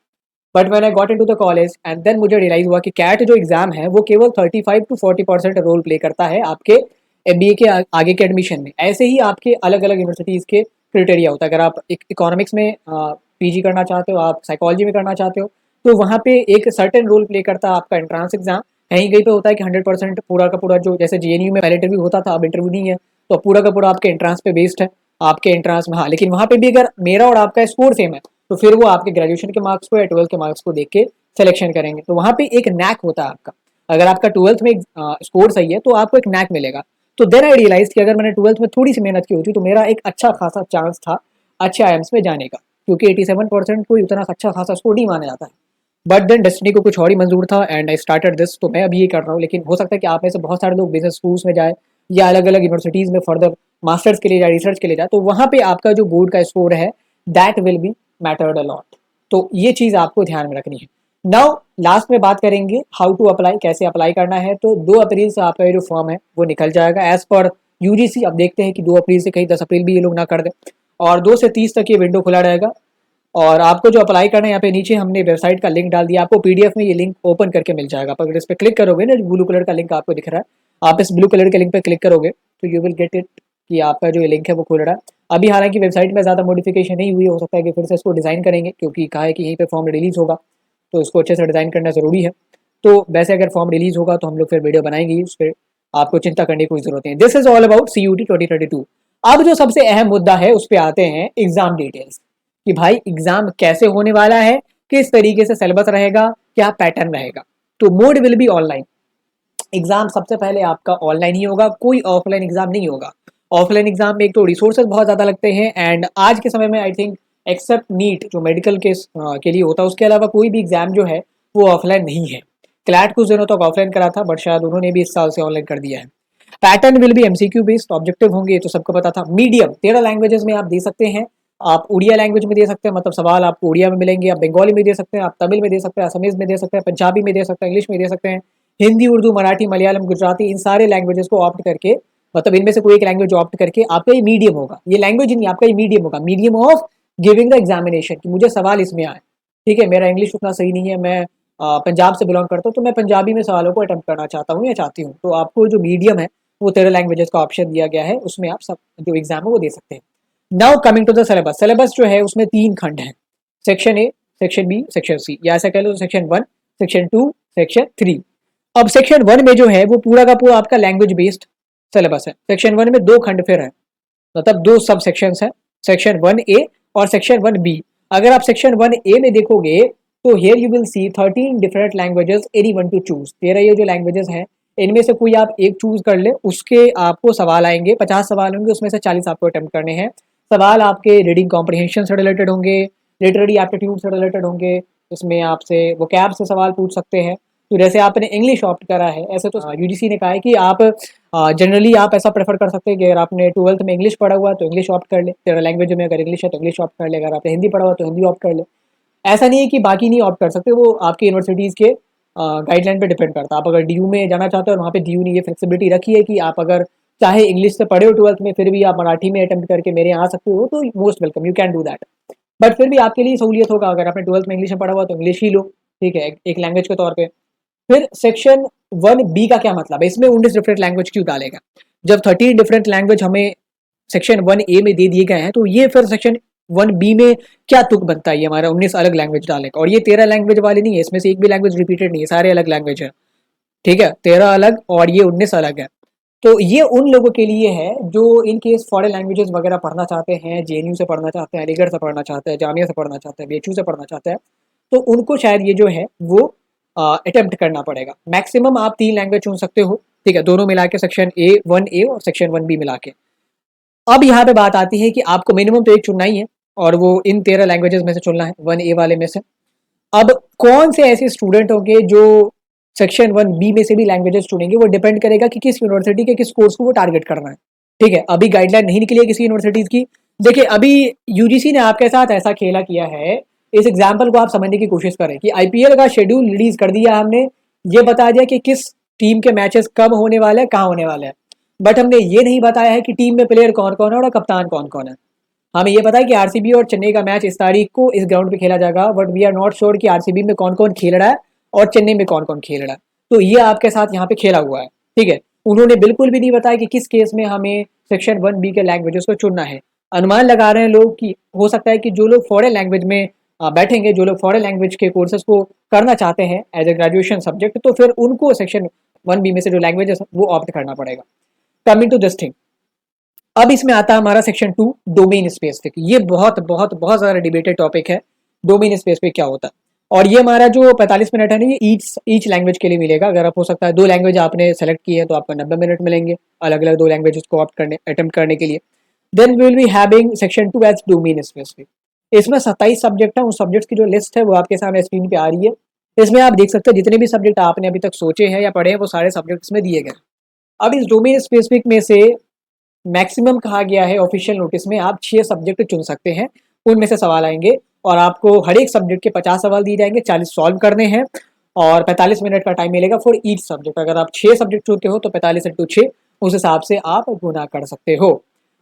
[SPEAKER 1] But when I got into the college and then मुझे रियलाइज हुआ कि कैट जो एग्जाम है वो केवल 35 to 40% रोल प्ले करता है आपके एमबीए के आगे के एडमिशन में। ऐसे ही आपके अलग अलग यूनिवर्सिटीज़ के क्राइटेरिया होता है। अगर आप इकोनॉमिक्स में पीजी करना चाहते हो, आप साइकोलॉजी में करना चाहते हो, तो वहाँ पे एक सर्टेन रोल प्ले करता है आपका एंट्रांस एग्जाम। कहीं कहीं पे होता है कि 100% पूरा का पूरा, जो जैसे जेएनयू में पहले इंटरव्यू होता था अब इंटरव्यू नहीं है, तो पूरा का पूरा आपके एंट्रांस पे बेस्ड है, आपके एंट्रांस में। हाँ, लेकिन वहाँ पे भी अगर मेरा और आपका स्कोर सेम है तो फिर वो आपके ग्रेजुएशन के मार्क्स को या 12th के मार्क्स को देख के सिलेक्शन करेंगे। तो वहाँ पे एक नैक होता है आपका। अगर आपका 12th में स्कोर सही है तो आपको एक नैक मिलेगा। तो देन आई रियलाइज कि अगर मैंने 12th में थोड़ी सी मेहनत की होती तो मेरा एक अच्छा खासा चांस था अच्छे आईएम्स में जाने का, क्योंकि 87% कोई उतना अच्छा खासा स्कोर नहीं माना जाता है। बट देन डेस्टिनी को कुछ और ही मंजूर था एंड आई स्टार्टेड दिस। तो मैं अभी ये कर रहा हूँ, लेकिन हो सकता है कि आप में से बहुत सारे लोग बिजनेस स्कूल्स में जाए या अलग अलग यूनिवर्सिटीज़ में फर्दर मास्टर्स के लिए जाए, रिसर्च के लिए जाए, तो वहाँ पे आपका जो बोर्ड का स्कोर है that will be mattered a lot. तो ये चीज़ आपको ध्यान में रखनी है। नाउ लास्ट में बात करेंगे हाउ टू अप्लाई, कैसे अप्लाई करना है। तो 2 अप्रैल से आपका ये जो फॉर्म है वो निकल जाएगा एज पर यूजीसी। अब देखते हैं कि 2 अप्रैल से कहीं 10 अप्रैल भी ये लोग ना कर दें, और 2 से 30 तक ये विंडो खुला रहेगा। और आपको जो अप्लाई करना है, यहाँ पे नीचे हमने वेबसाइट का लिंक डाल दिया, आपको पीडीएफ में ये लिंक ओपन करके मिल जाएगा। आप अगर इस पर क्लिक करोगे ना, ब्लू कलर का लिंक आपको दिख रहा है, आप इस ब्लू कलर के लिंक पे क्लिक करोगे तो यू विल गेट इट कि आपका जो ये लिंक है वो खुल रहा है। अभी हालांकि वेबसाइट में ज़्यादा मॉडिफिकेशन नहीं हुई, हो सकता है कि फिर से इसको डिज़ाइन करेंगे, क्योंकि कहा है कि यहीं पे फॉर्म रिलीज़ होगा, तो इसको अच्छे से डिज़ाइन करना ज़रूरी है। तो वैसे अगर फॉर्म रिलीज़ होगा तो हम लोग फिर वीडियो बनाएंगे ही, उस पर आपको चिंता करने की कोई ज़रूरत नहीं। This is all about CUT 2022। अब जो सबसे अहम मुद्दा है उस पर आते हैं, एग्जाम डिटेल्स, कि भाई एग्जाम कैसे होने वाला है, किस तरीके से सिलेबस रहेगा, क्या पैटर्न रहेगा। तो mode will be online. Exam सबसे पहले आपका ऑनलाइन ही होगा, कोई ऑफलाइन एग्जाम नहीं होगा। ऑफलाइन एग्जाम में एक तो रिसोर्सेज बहुत ज़्यादा लगते हैं, एंड आज के समय में आई थिंक एक्सेप्ट नीट जो मेडिकल के लिए होता है, उसके अलावा कोई भी एग्जाम जो है वो ऑफलाइन नहीं है। क्लैट कुछ दिनों तक ऑफलाइन करा था, बट शायद उन्होंने भी इस साल से ऑनलाइन कर दिया है। Pattern will be MCQ based, objective होंगे, ये तो सबको पता था। मीडियम 13 लैंग्वेजेस में आप दे सकते हैं, आप उड़िया लैंग्वेज में दे सकते हैं, मतलब सवाल आपको उड़िया में मिलेंगे, आप बंगाली में दे सकते हैं, आप तमिल में दे सकते हैं, असमीज में दे सकते हैं, पंजाबी में दे सकते हैं, इंग्लिश में दे सकते हैं, हिंदी, उर्दू, मराठी, मलयालम, गुजराती, इन सारे लैंग्वेजेस को ऑप्ट करके, मतलब इनमें से कोई एक लैंग्वेज ऑप्ट करके आपका ये मीडियम होगा, ये लैंग्वेज नहीं, आपका ये मीडियम होगा, medium of giving the examination, कि मुझे सवाल इसमें आए। ठीक है, मेरा इंग्लिश उतना सही नहीं है, मैं पंजाब से बिलोंग करता हूँ, तो मैं पंजाबी में सवालों को अटेम्प्ट करना चाहता हूँ या चाहती हूँ, तो आपको जो मीडियम है वो 13 लैंग्वेजेस का ऑप्शन दिया गया है, उसमें आप सब जो एग्जाम है वो दे सकते हैं। Now coming to the syllabus, syllabus जो है उसमें 3 खंड हैं, section A, section B, section C, या ऐसा कह लो सेक्शन 1, सेक्शन 2, सेक्शन 3। अब सेक्शन 1 में जो है वो पूरा का पूरा आपका लैंग्वेज बेस्ड सिलेबस है। सेक्शन 1 में 2 खंड फिर है, मतलब 2 सब सेक्शंस हैं, सेक्शन 1A और सेक्शन 1B। अगर आप सेक्शन 1A में देखोगे तो here you will see 13 different languages any one two choose. 13 ये जो लैंग्वेजेस हैं इनमें से कोई आप एक चूज कर ले, उसके आपको सवाल आएंगे, 50 सवाल होंगे, उसमें से 40 आपको अटेम्प्ट करने हैं। सवाल आपके रीडिंग कॉम्प्रिहेंशन से रिलेटेड होंगे, लिटरेरी एप्टीट्यूड से रिलेटेड होंगे, इसमें आपसे वोकैब से सवाल पूछ सकते हैं। तो जैसे आपने इंग्लिश ऑप्ट करा है, ऐसे तो यूजीसी ने कहा है कि आप जनरली आप ऐसा प्रेफर कर सकते हैं कि अगर आपने 12th में इंग्लिश पढ़ा हुआ तो इंग्लिश ऑप्ट कर ले, 13 लैंग्वेज में अगर इंग्लिश है तो इंग्लिश ऑप्ट कर ले, अगर आपने हिंदी पढ़ा हुआ तो हिंदी ऑप्ट कर ले। ऐसा नहीं है कि बाकी नहीं ऑप्ट कर सकते, वो आपकी यूनिवर्सिटीज़ के गाइडलाइन पे डिपेंड करता है। आप अगर डीयू में जाना चाहते हो और वहाँ पे डीयू ने ये फ्लेक्सिबिलिटी रखी है कि आप अगर चाहे इंग्लिश से पढ़े हो 12th में, फिर भी आप मराठी में अटेम्प्ट करके मेरे यहाँ आ सकते हो, तो most welcome, you can do that. But फिर भी आपके लिए सहूलियत होगा, अगर आपने 12th में इंग्लिश में पढ़ा हुआ तो इंग्लिश ही लो, ठीक है, एक लैंग्वेज के तौर पर। फिर सेक्शन 1B का क्या मतलब है, इसमें 19 डिफरेंट लैंग्वेज क्यों डालेगा? जब 13 डिफरेंट लैंग्वेज हमें सेक्शन 1A में दे दिए गए हैं, तो ये फिर सेक्शन 1B में क्या तुक बनता है ये हमारा 19 अलग लैंग्वेज डालने का? और ये 13 लैंग्वेज वाले नहीं है, इसमें से एक भी लैंग्वेज रिपीटेड नहीं है, सारे अलग लैंग्वेज है। ठीक है, 13 अलग और ये 19 अलग है। तो ये उन लोगों के लिए है जो इन केस फॉरेन लैंग्वेजेस वगैरह पढ़ना चाहते हैं, जेएनयू से पढ़ना चाहते हैं, अलीगढ़ से पढ़ना चाहते हैं, जामिया से पढ़ना चाहते हैं, बीएचयू से पढ़ना चाहते हैं, तो उनको शायद ये जो है वो अटेम्प्ट करना पड़ेगा। मैक्सिमम आप 3 लैंग्वेज चुन सकते हो, ठीक है, दोनों मिला के सेक्शन A और सेक्शन 1B मिला के। अब यहाँ पे बात आती है कि आपको मिनिमम तो एक चुनना ही है, और वो इन 13 लैंग्वेजेस में से चुनना है, 1A वाले में से। अब कौन से ऐसे स्टूडेंट होंगे जो सेक्शन 1B में से भी लैंग्वेजेस चुनेंगे, वो डिपेंड करेगा कि किस यूनिवर्सिटी के किस कोर्स को वो टारगेट करना है। ठीक है, अभी गाइडलाइन नहीं निकली है किसी यूनिवर्सिटीज की। देखिए, अभी यूजीसी ने आपके साथ ऐसा खेला किया है, इस एग्जाम्पल को आप समझने की कोशिश करें कि आईपीएल का शेड्यूल रिलीज कर दिया हमने, ये बता दिया कि किस टीम के मैचेस कब होने वाले हैं, कहाँ होने वाले हैं, बट हमने ये नहीं बताया है कि टीम में प्लेयर कौन कौन है और कप्तान कौन कौन है। हमें ये पता है कि आरसीबी और चेन्नई का मैच इस तारीख को इस ग्राउंड पे खेला जाएगा, but we are not sure कि आरसीबी में कौन कौन खेल रहा है और चेन्नई में कौन कौन खेल रहा है। तो ये आपके साथ यहाँ पे खेला हुआ है, ठीक है। उन्होंने बिल्कुल भी नहीं बताया कि किस केस में हमें सेक्शन 1B के लैंग्वेजेस को चुनना है। अनुमान लगा रहे हैं लोग कि हो सकता है कि जो लोग फॉरेन लैंग्वेज में बैठेंगे, जो लोग फॉरेन लैंग्वेज के कोर्सेज को करना चाहते हैं एज ए ग्रेजुएशन सब्जेक्ट, तो फिर उनको सेक्शन 1B में से जो लैंग्वेजेस वो ऑप्ट करना पड़ेगा। कमिंग टू दिस थिंग, अब इसमें आता है हमारा सेक्शन 2, डोमेन स्पेसिफिक। ये बहुत बहुत बहुत ज़्यादा डिबेटेड टॉपिक है, डोमेन स्पेसिफिक क्या होता है। और ये हमारा जो 45 मिनट है ना, ये ईच लैंग्वेज के लिए मिलेगा। अगर आप हो सकता है 2 लैंग्वेज आपने सेलेक्ट की है तो आपको 90 मिनट मिलेंगे अलग अलग 2 लैंग्वेजेस को ऑप्ट करने अटेम्प्ट करने के लिए। Then we will be having section 2 as domain specific. इसमें 27 सब्जेक्ट है, उन सब्जेक्ट्स की जो लिस्ट है वो आपके सामने स्क्रीन पे आ रही है। इसमें आप देख सकते हैं जितने भी सब्जेक्ट आपने अभी तक सोचे हैं या पढ़े हैं वो सारे सब्जेक्ट इसमें दिए गए। अब इस डोमेन स्पेसिफिक में से मैक्सिमम कहा गया है ऑफिशियल नोटिस में, आप 6 सब्जेक्ट चुन सकते हैं, उनमें से सवाल आएंगे और आपको हर एक सब्जेक्ट के 50 सवाल दिए जाएंगे, 40 सॉल्व करने हैं और 45 मिनट का टाइम मिलेगा फॉर ईच सब्जेक्ट। अगर आप 6 सब्जेक्ट चुनते हो तो 45 × 6 उस हिसाब से आप गुना कर सकते हो।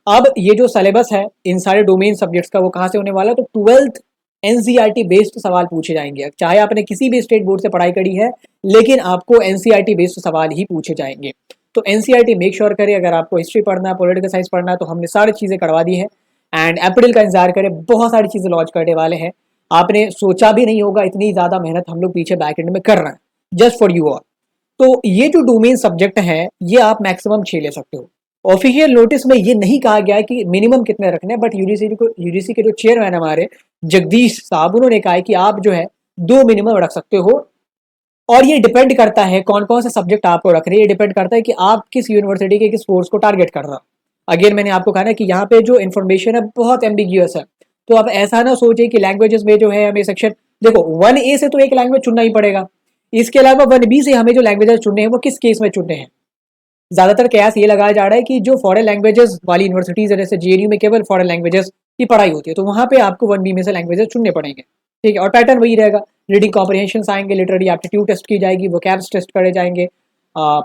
[SPEAKER 1] अब ये जो सिलेबस है इन सारे डोमेन सब्जेक्ट्स का वो कहाँ से होने वाला है, तो 12th एनसीईआरटी बेस्ड सवाल पूछे जाएंगे। चाहे आपने किसी भी स्टेट बोर्ड से पढ़ाई करी है, लेकिन आपको एनसीईआरटी बेस्ड सवाल ही पूछे जाएंगे। तो एनसीईआरटी मेक श्योर करे, अगर आपको हिस्ट्री पढ़ना है, पॉलिटिकल साइंस पढ़ना है, तो हमने सारी चीज़ें करवा दी है। एंड अप्रैल का इंतजार करें, बहुत सारी चीज़ें लॉन्च करने वाले हैं। आपने सोचा भी नहीं होगा इतनी ज़्यादा मेहनत हम लोग पीछे बैक एंड में कर रहे हैं जस्ट फॉर यू ऑल। तो ये जो डोमेन सब्जेक्ट हैं ये आप मैक्सिमम 6 ले सकते हो। ऑफिशियल नोटिस में ये नहीं कहा गया है कि मिनिमम कितने रखने हैं, बट यूजीसी के जो चेयरमैन हमारे जगदीश साहब, उन्होंने कहा है कि आप जो है 2 मिनिमम रख सकते हो। और ये डिपेंड करता है कौन कौन से सब्जेक्ट आपको रख रहे हैं, ये डिपेंड करता है कि आप किस यूनिवर्सिटी के किस कोर्स को टारगेट कर रहा हो। अगेन मैंने आपको कहा ना कि यहाँ पे जो इन्फॉर्मेशन है बहुत एम्बिग्यूअस है, तो आप ऐसा ना सोचिए कि लैंग्वेजेस में जो है हमें सेक्शन, देखो 1A से तो एक लैंग्वेज चुनना ही पड़ेगा, इसके अलावा 1B से हमें जो लैंग्वेजेस चुनने हैं वो किस केस में चुनने हैं। ज़्यादातर कयास ये लगाया जा रहा है कि जो फॉरेन लैंग्वेजेस वाली यूनिवर्सिटीज़ है, जैसे जेएनयू में केवल फॉरेन लैंग्वेजेस की पढ़ाई होती है, तो वहाँ पे आपको 1B में से लैंग्वेजेस चुनने पड़ेंगे, ठीक है। और पैटर्न वही रहेगा, रीडिंग कॉम्प्रिहेंशन आएंगे, लिटरेरी एप्टीट्यूड टेस्ट की जाएगी, वोकैब्स टेस्ट करे जाएंगे,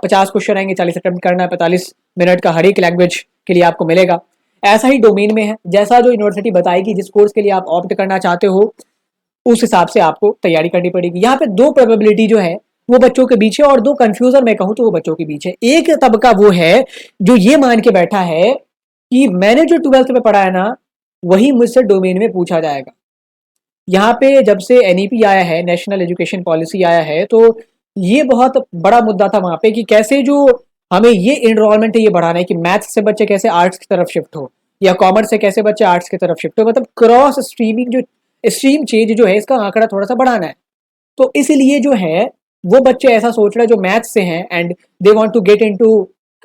[SPEAKER 1] 50 क्वेश्चन आएंगे, 40 अटेम्प्ट करना है, 45 मिनट का हर एक लैंग्वेज के लिए आपको मिलेगा। ऐसा ही डोमेन में है, जैसा जो यूनिवर्सिटी बताएगी जिस कोर्स के लिए आप ऑप्ट करना चाहते हो उस हिसाब से आपको तैयारी करनी पड़ेगी। यहाँ पे दो प्रोबेबिलिटी जो है वो बच्चों के बीच है, और दो कंफ्यूजन मैं कहूँ तो वो बच्चों के बीच है। एक तबका वो है जो ये मान के बैठा है कि मैंने जो 12th में पढ़ा है ना वही मुझसे डोमेन में पूछा जाएगा। यहाँ पे जब से एनईपी आया है, नेशनल एजुकेशन पॉलिसी आया है, तो ये बहुत बड़ा मुद्दा था वहां पे कि कैसे जो हमें ये इनरोलमेंट है ये बढ़ाना है कि मैथ्स से बच्चे कैसे आर्ट्स की तरफ शिफ्ट हो, या कॉमर्स से कैसे बच्चे आर्ट्स की तरफ शिफ्ट हो, मतलब क्रॉस स्ट्रीमिंग जो स्ट्रीम चेंज जो है इसका आंकड़ा थोड़ा सा बढ़ाना है। तो इसलिए जो है वो बच्चे ऐसा सोच रहे हैं जो मैथ्स से हैं and they want to get into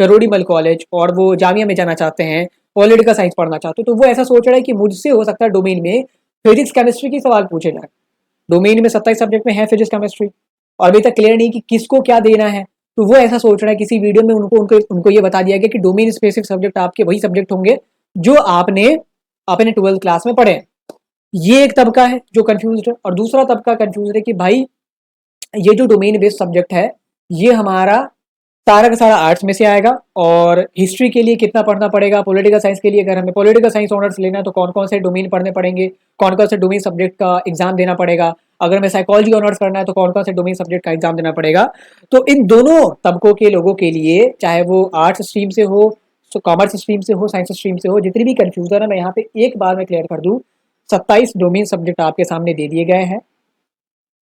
[SPEAKER 1] Kirori Mal college, और वो जामिया में जाना चाहते हैं, पॉलिटिकल साइंस पढ़ना चाहते हो, तो वो ऐसा सोच रहा है कि मुझसे हो सकता है डोमेन में फिजिक्स केमिस्ट्री की सवाल पूछे जाए। डोमेन में 27 सब्जेक्ट में है फिजिक्स केमिस्ट्री, और अभी तक क्लियर नहीं कि किसको क्या देना है। तो वो ऐसा सोच रहा है, किसी वीडियो में उनको उनको उनको ये बता दिया गया कि डोमेन स्पेसिफिक सब्जेक्ट आपके वही सब्जेक्ट होंगे जो आपने अपने 12th क्लास में पढ़े हैं। ये एक तबका है जो कंफ्यूज है, और दूसरा तबका कंफ्यूज है कि भाई ये जो डोमेन बेस्ड सब्जेक्ट है ये हमारा सारा का सारा आर्ट्स में से आएगा, और हिस्ट्री के लिए कितना पढ़ना पड़ेगा, पॉलिटिकल साइंस के लिए अगर हमें पॉलिटिकल साइंस ऑनर्स लेना है तो कौन कौन से डोमेन पढ़ने पड़ेंगे, कौन कौन से डोमेन सब्जेक्ट का एग्जाम देना पड़ेगा, अगर हमें साइकोलॉजी ऑनर्स करना है तो कौन कौन से डोमेन सब्जेक्ट का एग्जाम देना पड़ेगा। तो इन दोनों तबकों के लोगों के लिए, चाहे वो आर्ट्स स्ट्रीम से हो, कॉमर्स स्ट्रीम से हो, साइंस स्ट्रीम से हो, जितनी भी कंफ्यूजन है मैं यहाँ पे एक बार में क्लियर कर दूँ। 27 डोमेन सब्जेक्ट आपके सामने दे दिए गए हैं।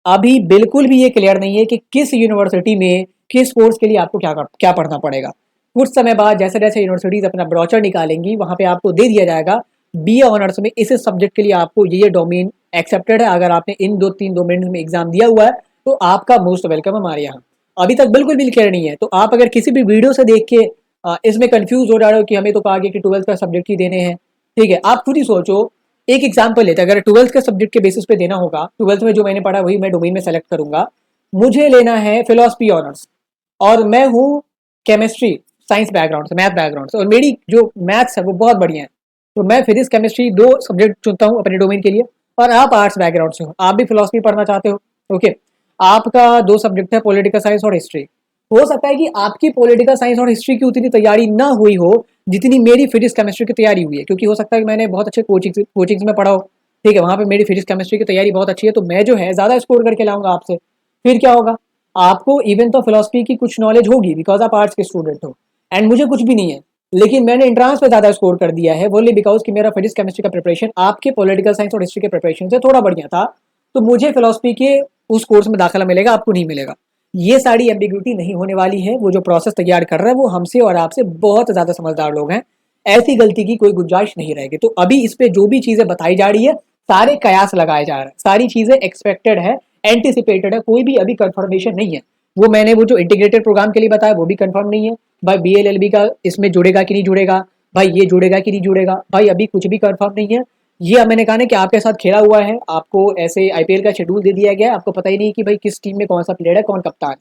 [SPEAKER 1] अभी बिल्कुल भी ये क्लियर नहीं है कि किस यूनिवर्सिटी में किस कोर्स के लिए आपको क्या पढ़ना पड़ेगा। कुछ समय बाद जैसे जैसे यूनिवर्सिटीज अपना ब्रोचर निकालेंगी वहां पे आपको दे दिया जाएगा बीए ऑनर्स में इस सब्जेक्ट के लिए आपको ये डोमेन एक्सेप्टेड है, अगर आपने इन 2-3 डोमेन में एग्जाम दिया हुआ है तो आपका मोस्ट वेलकम हमारे यहाँ। अभी तक बिल्कुल भी क्लियर नहीं है। तो आप अगर किसी भी वीडियो से देख के इसमें कंफ्यूज हो जा रहे हो कि हमें तो कहा गया कि 12th का सब्जेक्ट ही देने हैं, ठीक है, आप खुद ही सोचो। एक एग्जाम्पल लेते हैं, अगर 12th के सब्जेक्ट के बेसिस पे देना होगा, 12th में जो मैंने पढ़ा वही मैं डोमेन में सेलेक्ट करूंगा। मुझे लेना है फिलोसफी ऑनर्स, और मैं हूँ केमिस्ट्री साइंस बैकग्राउंड से, मैथ बैकग्राउंड से, और मेरी जो मैथ्स है वो बहुत बढ़िया है, तो मैं फिजिक्स केमिस्ट्री 2 सब्जेक्ट चुनता हूँ अपने डोमेन के लिए। और आप आर्ट्स बैकग्राउंड से हो, आप भी फिलोसफी पढ़ना चाहते हो, ओके, आपका 2 सब्जेक्ट है पॉलिटिकल साइंस और हिस्ट्री। हो सकता है कि आपकी पॉलिटिकल साइंस और हिस्ट्री की उतनी तैयारी ना हुई हो जितनी मेरी फिजिक्स केमिस्ट्री की तैयारी हुई है, क्योंकि हो सकता है कि मैंने बहुत अच्छे कोचिंग्स में पढ़ा हो, ठीक है, वहाँ पे मेरी फिजिक्स केमिस्ट्री की तैयारी बहुत अच्छी है, तो मैं जो है ज़्यादा स्कोर करके लाऊंगा आपसे। फिर क्या होगा, आपको इवन तो फिलोसफी की कुछ नॉलेज होगी बिकॉज आप आर्ट्स के स्टूडेंट हो, एंड मुझे कुछ भी नहीं है, लेकिन मैंने एंट्रांस पे ज़्यादा स्कोर कर दिया है ओनली बिकॉज कि मेरा फिजिक्स केमिस्ट्री का प्रिपरेशन आपके पॉलिटिकल साइंस और हिस्ट्री के प्रिपरेशन से थोड़ा बढ़िया था, तो मुझे फिलोसफी के उस कोर्स में दाखिला मिलेगा, आपको नहीं मिलेगा। ये सारी एम्बिग्यूटी नहीं होने वाली है। वो जो प्रोसेस तैयार कर रहा है वो हमसे और आपसे बहुत ज़्यादा समझदार लोग हैं, ऐसी गलती की कोई गुंजाइश नहीं रहेगी। तो अभी इस पे जो भी चीज़ें बताई जा रही है सारे कयास लगाए जा रहे हैं, सारी चीज़ें एक्सपेक्टेड है, एंटिसिपेटेड है, कोई भी अभी कंफर्मेशन नहीं है। वो मैंने वो जो इंटीग्रेटेड प्रोग्राम के लिए बताया वो भी कंफर्म नहीं है भाई, BLLB का इसमें जुड़ेगा कि नहीं जुड़ेगा, भाई ये जुड़ेगा कि नहीं जुड़ेगा, भाई अभी कुछ भी कंफर्म नहीं है। ये मैंने कहा ना कि आपके साथ खेला हुआ है, आपको ऐसे IPL का शेड्यूल दे दिया गया है, आपको पता ही नहीं कि भाई किस टीम में कौन सा प्लेयर है, कौन कप्तान है।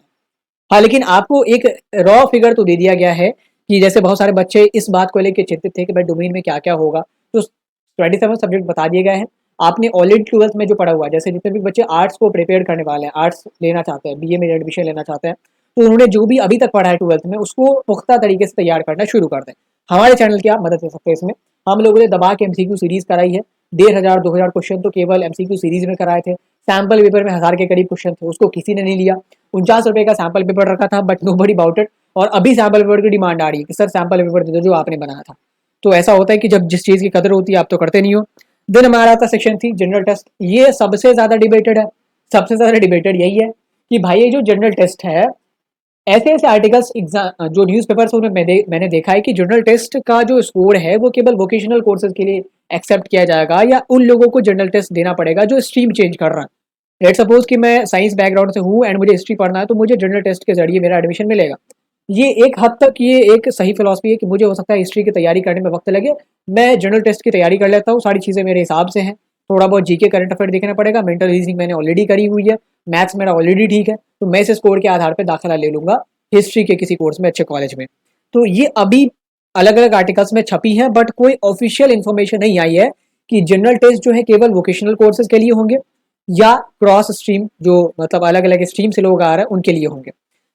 [SPEAKER 1] हाँ, लेकिन आपको एक रॉ फिगर तो दे दिया गया है कि जैसे बहुत सारे बच्चे इस बात को लेकर चिंतित थे कि भाई डोमेन में क्या क्या होगा, तो 27 सब्जेक्ट बता दिए गए हैं। आपने ऑलरेडी 12th में जो पढ़ा हुआ है, जैसे जितने भी बच्चे आर्ट्स को प्रिपेयर करने वाले हैं, आर्ट्स लेना चाहते हैं, BA में एडमिशन लेना चाहते हैं, तो उन्होंने जो भी अभी तक पढ़ा है 12th में उसको पुख्ता तरीके से तैयार करना शुरू कर दें। हमारे चैनल की आप मदद ले सकते हैं इसमें। हम लोगों ने दबा के MCQ सीरीज कराई है, 1,500-2,000 क्वेश्चन तो केवल MCQ सीरीज में कराए थे। सैम्पल पेपर में 1000 के करीब क्वेश्चन थे, उसको किसी ने नहीं लिया। 49 रुपए का सैम्पल पेपर रखा था, बट नोबडी अबाउट इट। और अभी सैम्पल पेपर की डिमांड आ रही है कि सर सैम्पल पेपर दे दो जो आपने बनाया था। तो ऐसा होता है कि जब जिस चीज़ की कदर होती है आप तो करते नहीं हो। देन हमारा था सेक्शन 3 जनरल टेस्ट। ये सबसे ज़्यादा डिबेटेड है, सबसे ज़्यादा डिबेटेड यही है कि भाई ये जो जनरल टेस्ट है, ऐसे ऐसे आर्टिकल्स एग्जाम जो न्यूज़पेपर्स में मैंने देखा है कि जनरल टेस्ट का जो स्कोर है वो केवल वोकेशनल कोर्सेज के लिए एक्सेप्ट किया जाएगा, या उन लोगों को जनरल टेस्ट देना पड़ेगा जो स्ट्रीम चेंज कर रहा है। लेट सपोज कि मैं साइंस बैकग्राउंड से हूँ एंड मुझे हिस्ट्री पढ़ना है, तो मुझे जनरल टेस्ट के जरिए मेरा एडमिशन मिलेगा। ये एक हद तक ये एक सही फिलॉसफी है कि मुझे हो सकता है हिस्ट्री की तैयारी करने में वक्त लगे, मैं जनरल टेस्ट की तैयारी कर लेता हूँ, सारी चीज़ें मेरे हिसाब से हैं। थोड़ा बहुत जीके करंट अफेयर देखना पड़ेगा, मेंटल रीजनिंग मैंने ऑलरेडी करी हुई है, मैथ्स मेरा ऑलरेडी ठीक है, तो मैं इस स्कोर के आधार पर दाखिला ले लूंगा हिस्ट्री के किसी कोर्स में अच्छे कॉलेज में। तो ये अभी अलग अलग आर्टिकल्स में छपी है, बट कोई ऑफिशियल इन्फॉर्मेशन नहीं आई है कि जनरल टेस्ट जो है केवल वोकेशनल कोर्सेज के लिए होंगे या क्रॉस स्ट्रीम जो मतलब अलग अलग स्ट्रीम से लोग आ रहे हैं उनके लिए होंगे।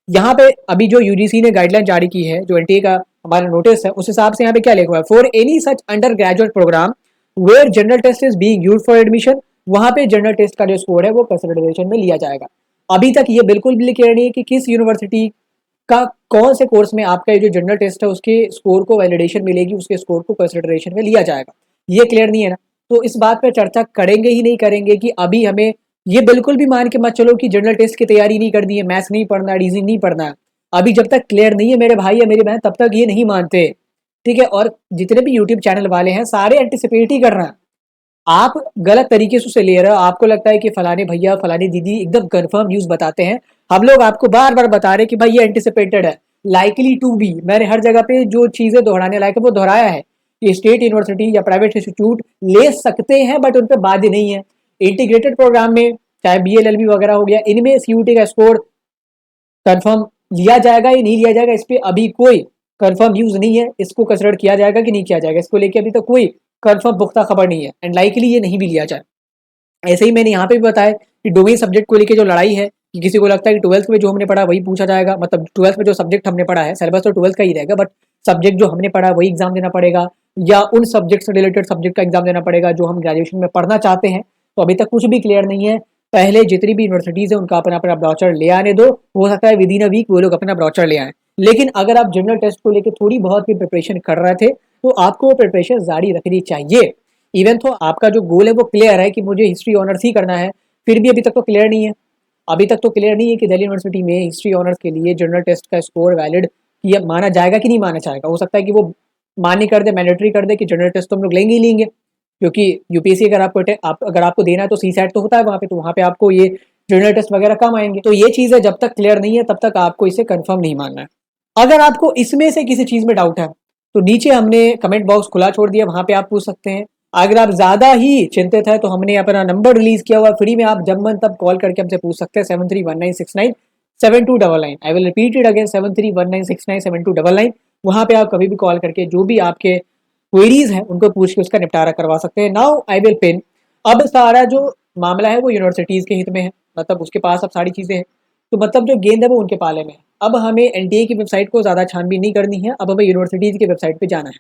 [SPEAKER 1] यहाँ पे अभी जो यूजीसी ने गाइडलाइन जारी की है, जो एनटीए का हमारा नोटिस है, उस हिसाब से यहाँ पे क्या लिखा हुआ है, for any such undergraduate programme where general test is being used for admission, वहां पे जनरल टेस्ट का जो स्कोर है वो कंसिडरेशन में लिया जाएगा। अभी तक ये बिल्कुल भी क्लियर नहीं है कि किस यूनिवर्सिटी का कौन से कोर्स में आपका ये जो जनरल टेस्ट है उसके स्कोर को वैलिडेशन मिलेगी, उसके स्कोर को कंसिडरेशन में लिया जाएगा, ये क्लियर नहीं है ना। तो इस बात पर चर्चा करेंगे ही नहीं करेंगे कि अभी हमें ये बिल्कुल भी मान के मत चलो कि जनरल टेस्ट की तैयारी नहीं करनी है, मैथ्स नहीं पढ़ना, रीजनिंग नहीं पढ़ना। अभी जब तक क्लियर नहीं है मेरे भाई या मेरी बहन तब तक ये नहीं मानते, ठीक है। और जितने भी यूट्यूब चैनल वाले हैं सारे एंटिसिपेट ही कर रहे हैं। आप गलत तरीके से उसे ले रहे हो, आपको लगता है कि फलाने भैया फलानी दीदी एकदम कंफर्म न्यूज बताते हैं, हम लोग आपको बार बार बता रहे हैं कि भाई ये एंटिसिपेटेड है, लाइकली टू बी। मैंने हर जगह पे जो चीजें दोहराने लायक है वो दोहराया है कि स्टेट यूनिवर्सिटी या प्राइवेट इंस्टीट्यूट ले सकते हैं बट उन पर बाध्य नहीं है। इंटीग्रेटेड प्रोग्राम में चाहे BLLB वगैरह हो गया, इनमें CUT का स्कोर कंफर्म लिया जाएगा या नहीं लिया जाएगा, इस पर अभी कोई कंफर्म न्यूज नहीं है। इसको कंसिडर किया जाएगा कि नहीं किया जाएगा, इसको लेके अभी तक कोई कंफर्म पुख्ता खबर नहीं है एंड लाइकली ये नहीं भी लिया जाए। ऐसे ही मैंने यहाँ पे भी बताया कि डोमेन सब्जेक्ट को लेके जो लड़ाई है कि किसी को लगता है कि 12th में जो हमने पढ़ा वही पूछा जाएगा, मतलब 12th में जो सब्जेक्ट हमने पढ़ा है, सिलेबस तो 12th का ही रहेगा बट सब्जेक्ट जो हमने पढ़ा वही एग्जाम देना पड़ेगा, या उन सब्जेक्ट से रिलेटेड सब्जेक्ट का एग्जाम देना पड़ेगा जो हम ग्रेजुएशन में पढ़ना चाहते हैं। तो अभी तक कुछ भी क्लियर नहीं है। पहले जितनी भी यूनिवर्सिटीज है उनका अपना अपना ब्राउचर ले आने दो, हो सकता है विद इन अ वीक वो लोग अपना ब्राउचर ले आए। लेकिन अगर आप जनरल टेस्ट को लेकर थोड़ी बहुत भी प्रिपरेशन कर रहे थे तो आपको वो प्रिपरेशन जारी रखनी चाहिए। इवन तो आपका जो गोल है वो क्लियर है कि मुझे हिस्ट्री ऑनर्स ही करना है, फिर भी अभी तक तो क्लियर नहीं है। अभी तक तो क्लियर नहीं है कि दिल्ली यूनिवर्सिटी में हिस्ट्री ऑनर्स के लिए जनरल टेस्ट का स्कोर वैलिड ये माना जाएगा कि नहीं माना जाएगा। हो सकता है कि वो मान्य कर दे, मैंडेटरी कर दे कि जनरल टेस्ट तो हम लोग लेंगे ही लेंगे, क्योंकि यूपीएससी अगर आपको देना है तो CSAT तो होता है वहाँ पे, तो वहाँ पे आपको ये जनरल टेस्ट वगैरह कम आएंगे। तो ये चीज़ है, जब तक क्लियर नहीं है तब तक आपको इसे कंफर्म नहीं मानना है। अगर आपको इसमें से किसी चीज़ में डाउट है तो नीचे हमने कमेंट बॉक्स खुला छोड़ दिया, वहाँ पे आप पूछ सकते हैं। अगर आप ज़्यादा ही चिंतित है तो हमने अपना नंबर रिलीज किया हुआ फ्री में, आप जब मन तब कॉल करके हमसे पूछ सकते हैं 7319697299। I will repeat it again 7319697299। वहाँ पे आप कभी भी कॉल करके जो भी आपके क्वेरीज हैं उनको पूछ के उसका निपटारा करवा सकते हैं। Now I will pin. अब सारा जो मामला है वो यूनिवर्सिटीज़ के हित में है, मतलब उसके पास अब सारी चीज़ें हैं, तो मतलब जो गेंद है वो उनके पाले में है। अब हमें एनटीए की वेबसाइट को ज़्यादा छानबीन नहीं करनी है, अब हमें यूनिवर्सिटीज़ की वेबसाइट पे जाना है।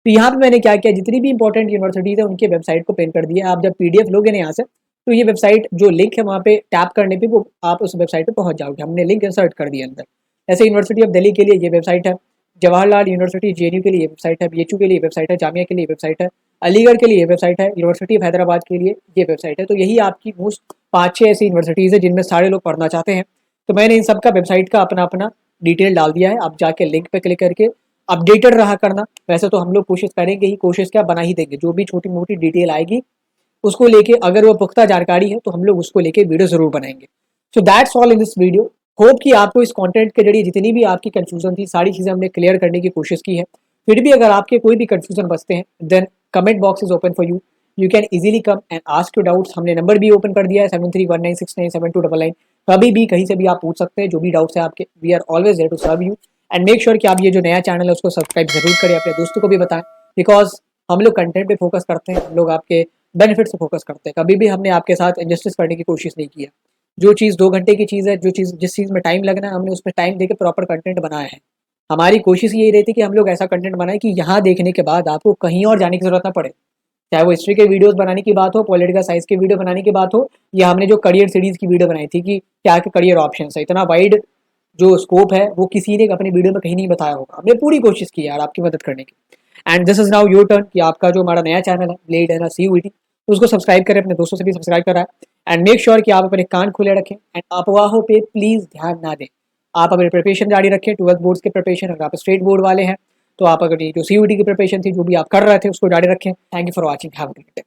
[SPEAKER 1] तो यहाँ पे मैंने क्या किया, जितनी भी इंपॉर्टेंट यूनिवर्सिटीज़ है उनकी वेबसाइट को पिन कर दिया। आप जब PDF लोगे ना यहाँ से तो ये वेबसाइट जो लिंक है वहाँ पे टैप करने पे वो आप उस वेबसाइट पे पहुँच जाओगे। हमने लिंक इंसर्ट कर दिया अंदर। ऐसे यूनिवर्सिटी ऑफ दिल्ली के लिए ये वेबसाइट है, जवाहरलाल यूनिवर्सिटी JNU के लिए वेबसाइट है, BHU के लिए वेबसाइट है, जामिया के लिए वेबसाइट है, अलीगढ़ के लिए वेबसाइट है, यूनिवर्सिटी ऑफ हैदराबाद के लिए ये वेबसाइट है। तो यही आपकी मोस्ट 5-6 ऐसी यूनिवर्सिटीज़ है जिनमें सारे लोग पढ़ना चाहते हैं। तो मैंने इन सब का वेबसाइट का अपना अपना डिटेल डाल दिया है, आप जाके लिंक पे क्लिक करके अपडेटेड रहा करना। वैसे तो हम लोग कोशिश करेंगे ही, कोशिश क्या बना ही देंगे, जो भी छोटी मोटी डिटेल आएगी उसको लेके अगर वो पुख्ता जानकारी है तो हम लोग उसको लेके वीडियो जरूर बनाएंगे। So that's all in this video. Hope कि आपको इस कंटेंट के जरिए जितनी भी आपकी कंफ्यूजन थी सारी चीज़ें हमने क्लियर करने की कोशिश की है। फिर भी अगर आपके कोई भी कंफ्यूजन बचते हैं then comment box is open for you, you can easily come and ask your doubts. हमने नंबर भी ओपन कर दिया है 7319697299। कभी भी कहीं से भी आप पूछ सकते हैं जो भी डाउट्स है आपके। We are always there to serve you and make sure कि आप ये जो नया चैनल है उसको सब्सक्राइब जरूर करें, अपने दोस्तों को भी बताएं, बिकॉज हम लोग कंटेंट पे फोकस करते हैं, हम लोग आपके बेनिफिट से फोकस करते हैं। कभी भी हमने आपके साथ इंजस्टिस करने की कोशिश नहीं की है। जो चीज़ 2 घंटे की चीज़ है, जो चीज़ जिस चीज़ में टाइम लगना है हमने उसमें टाइम देके प्रॉपर कंटेंट बनाया है। हमारी कोशिश यही रहती है कि हम लोग ऐसा कंटेंट बनाएं कि यहाँ देखने के बाद आपको कहीं और जाने की जरूरत ना पड़े। चाहे वो हिस्ट्री के वीडियोस बनाने की बात हो, पॉलिटिकल साइंस की वीडियो बनाने की बात हो, या हमने जो करियर सीरीज की वीडियो बनाई थी कि क्या के करियर ऑप्शन है, इतना वाइड जो स्कोप है वो किसी ने अपनी वीडियो में कहीं नहीं बताया होगा। हमने पूरी कोशिश की यार आपकी मदद करने की। And this is now your turn कि आपका जो हमारा नया चैनल है ब्लेड है ना CUET, उसको सब्सक्राइब करें, अपने दोस्तों से भी सब्सक्राइब कराएं एंड मेक श्योर कि आप अपने कान खुले रखें एंड अफवाहों पे प्लीज़ ध्यान ना दें। आप अपनी प्रिपरेशन जारी रखें, 12th बोर्ड्स के प्रिपरेशन। अगर आप स्टेट बोर्ड वाले हैं तो आप अगर ये जो CUET की प्रिपरेशन थी जो भी आप कर रहे थे उसको जारी रखें। Thank you for watching, have a good day.